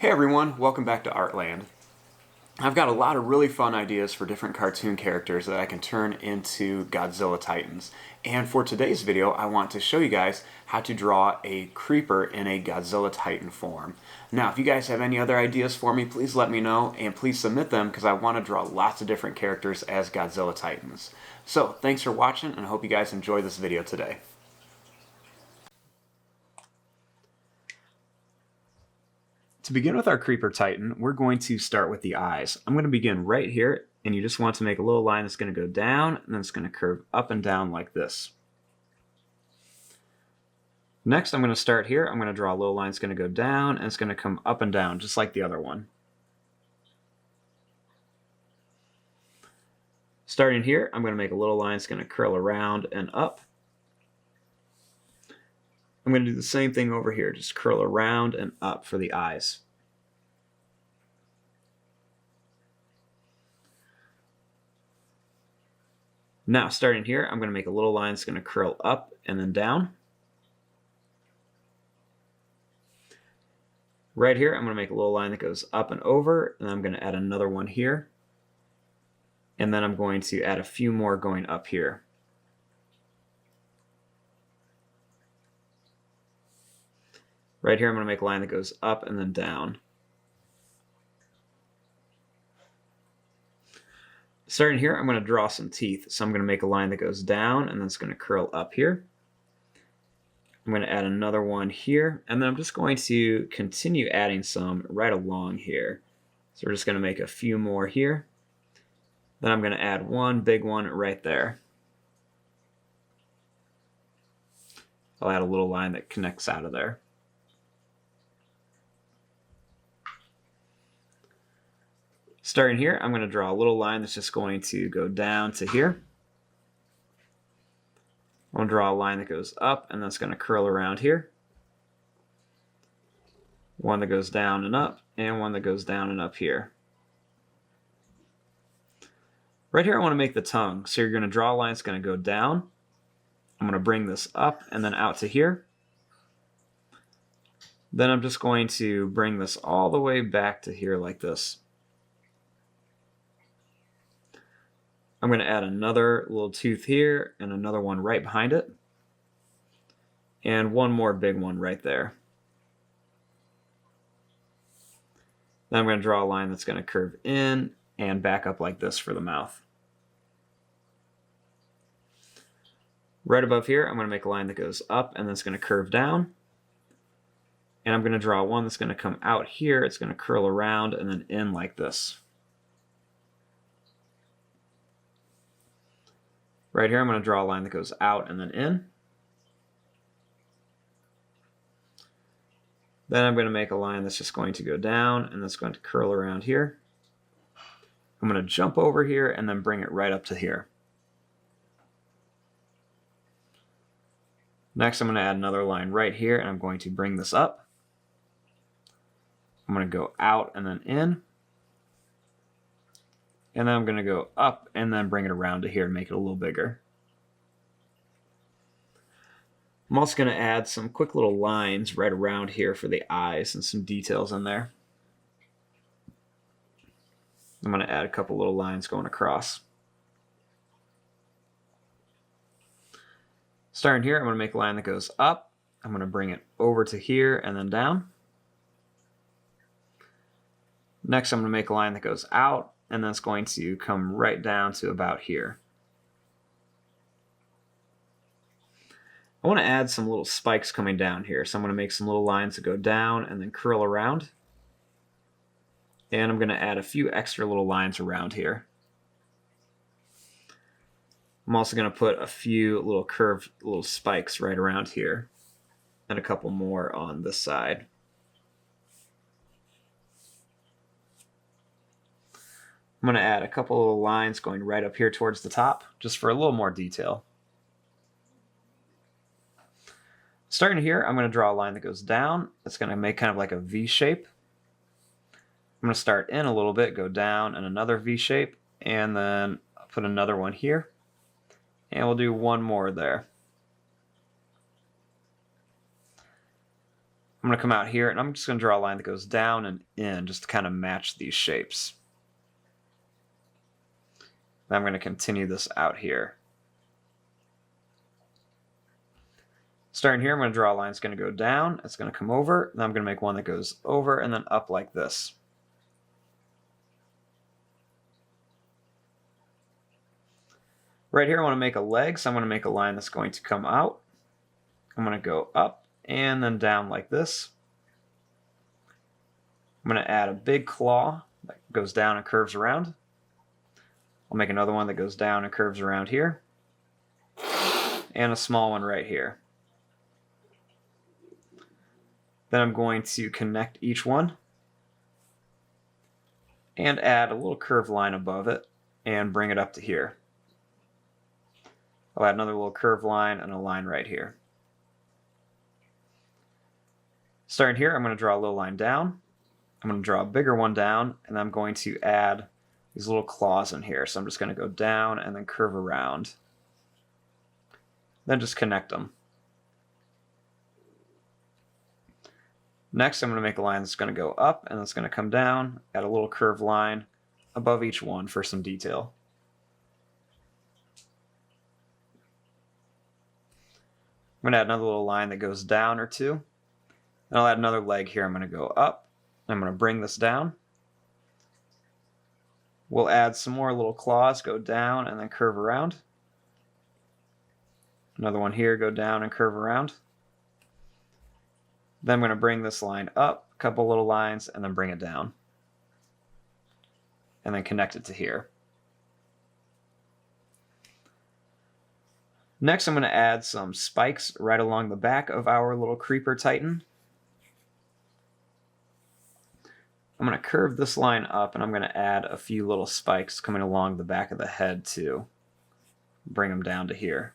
Hey everyone, welcome back to Artland. I've got a lot of really fun ideas for different cartoon characters that I can turn into Godzilla Titans. And for today's video, I want to show you guys how to draw a Creeper in a Godzilla Titan form. Now, if you guys have any other ideas for me, please let me know and please submit them because I want to draw lots of different characters as Godzilla Titans. So, thanks for watching and I hope you guys enjoy this video today. To begin with our Creeper Titan, we're going to start with the eyes. I'm going to begin right here, and you just want to make a little line that's going to go down, and then it's going to curve up and down like this. Next, I'm going to start here. I'm going to draw a little line that's going to go down, and it's going to come up and down, just like the other one. Starting here, I'm going to make a little line that's going to curl around and up. I'm going to do the same thing over here, just curl around and up for the eyes. Now, starting here, I'm going to make a little line that's going to curl up and then down. Right here, I'm going to make a little line that goes up and over, and I'm going to add another one here. And then I'm going to add a few more going up here. Right here, I'm going to make a line that goes up and then down. Starting here, I'm going to draw some teeth. So I'm going to make a line that goes down and then it's going to curl up here. I'm going to add another one here. And then I'm just going to continue adding some right along here. So we're just going to make a few more here. Then I'm going to add one big one right there. I'll add a little line that connects out of there. Starting here, I'm going to draw a little line that's just going to go down to here. I'm going to draw a line that goes up and that's going to curl around here. One that goes down and up, and one that goes down and up here. Right here, I want to make the tongue. So you're going to draw a line that's going to go down. I'm going to bring this up and then out to here. Then I'm just going to bring this all the way back to here like this. I'm going to add another little tooth here and another one right behind it. And one more big one right there. Then I'm going to draw a line that's going to curve in and back up like this for the mouth. Right above here, I'm going to make a line that goes up and then it's going to curve down. And I'm going to draw one that's going to come out here. It's going to curl around and then in like this. Right here, I'm going to draw a line that goes out and then in. Then I'm going to make a line that's just going to go down and that's going to curl around here. I'm going to jump over here and then bring it right up to here. Next, I'm going to add another line right here and I'm going to bring this up. I'm going to go out and then in. And then I'm going to go up and then bring it around to here and make it a little bigger. I'm also going to add some quick little lines right around here for the eyes and some details in there. I'm going to add a couple little lines going across. Starting here, I'm going to make a line that goes up. I'm going to bring it over to here and then down. Next, I'm going to make a line that goes out. And then it's going to come right down to about here. I want to add some little spikes coming down here. So I'm going to make some little lines that go down and then curl around. And I'm going to add a few extra little lines around here. I'm also going to put a few little curved little spikes right around here. And a couple more on this side. I'm going to add a couple of lines going right up here towards the top, just for a little more detail. Starting here, I'm going to draw a line that goes down. It's going to make kind of like a V shape. I'm going to start in a little bit, go down, and another V shape, and then I'll put another one here. And we'll do one more there. I'm going to come out here and I'm just going to draw a line that goes down and in just to kind of match these shapes. Then I'm going to continue this out here. Starting here, I'm going to draw a line that's going to go down, it's going to come over, then I'm going to make one that goes over and then up like this. Right here I want to make a leg, so I'm going to make a line that's going to come out. I'm going to go up and then down like this. I'm going to add a big claw that goes down and curves around. I'll make another one that goes down and curves around here. And a small one right here. Then I'm going to connect each one and add a little curved line above it and bring it up to here. I'll add another little curved line and a line right here. Starting here, I'm going to draw a little line down. I'm going to draw a bigger one down, and I'm going to add these little claws in here. So I'm just going to go down and then curve around. Then just connect them. Next, I'm going to make a line that's going to go up and it's going to come down, add a little curved line above each one for some detail. I'm going to add another little line that goes down or two. And I'll add another leg here. I'm going to go up. I'm going to bring this down. We'll add some more little claws, go down and then curve around. Another one here, go down and curve around. Then I'm going to bring this line up, a couple little lines, and then bring it down. And then connect it to here. Next, I'm going to add some spikes right along the back of our little Creeper Titan. I'm going to curve this line up, and I'm going to add a few little spikes coming along the back of the head too. Bring them down to here.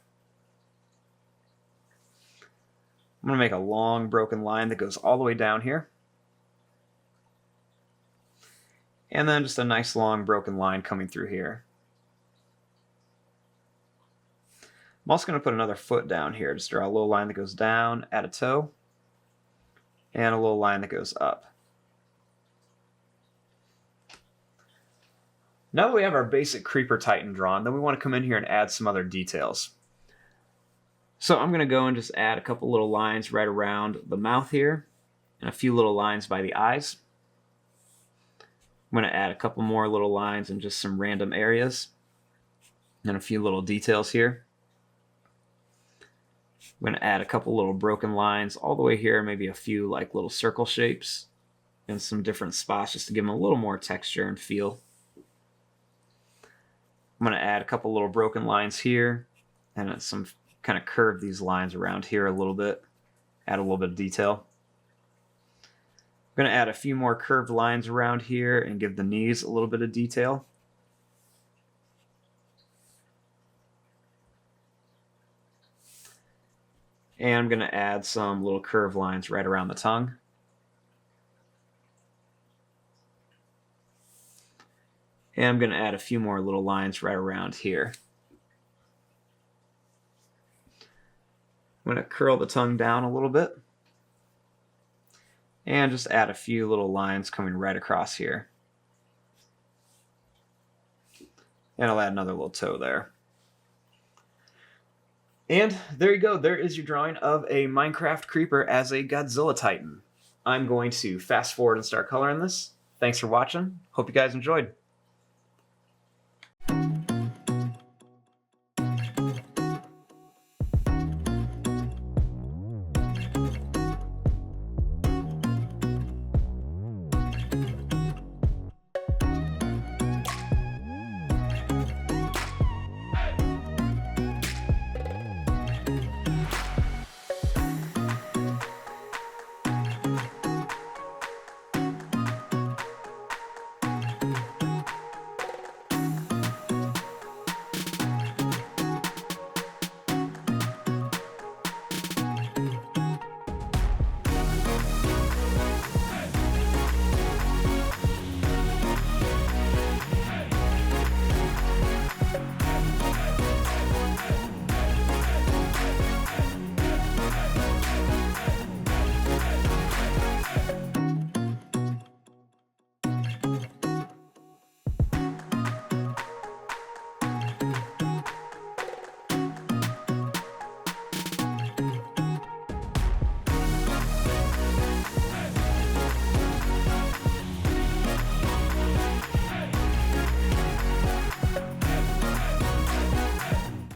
I'm going to make a long broken line that goes all the way down here. And then just a nice long broken line coming through here. I'm also going to put another foot down here. Just draw a little line that goes down, add a toe, and a little line that goes up. Now that we have our basic Creeper Titan drawn, then we want to come in here and add some other details. So I'm going to go and just add a couple little lines right around the mouth here, and a few little lines by the eyes. I'm going to add a couple more little lines in just some random areas, and a few little details here. I'm going to add a couple little broken lines all the way here, maybe a few like little circle shapes in some different spots just to give them a little more texture and feel. I'm going to add a couple little broken lines here, and some kind of curve these lines around here a little bit, add a little bit of detail. I'm going to add a few more curved lines around here and give the knees a little bit of detail. And I'm going to add some little curved lines right around the tongue. And I'm going to add a few more little lines right around here. I'm going to curl the tongue down a little bit. And just add a few little lines coming right across here. And I'll add another little toe there. And there you go. There is your drawing of a Minecraft Creeper as a Godzilla Titan. I'm going to fast forward and start coloring this. Thanks for watching. Hope you guys enjoyed.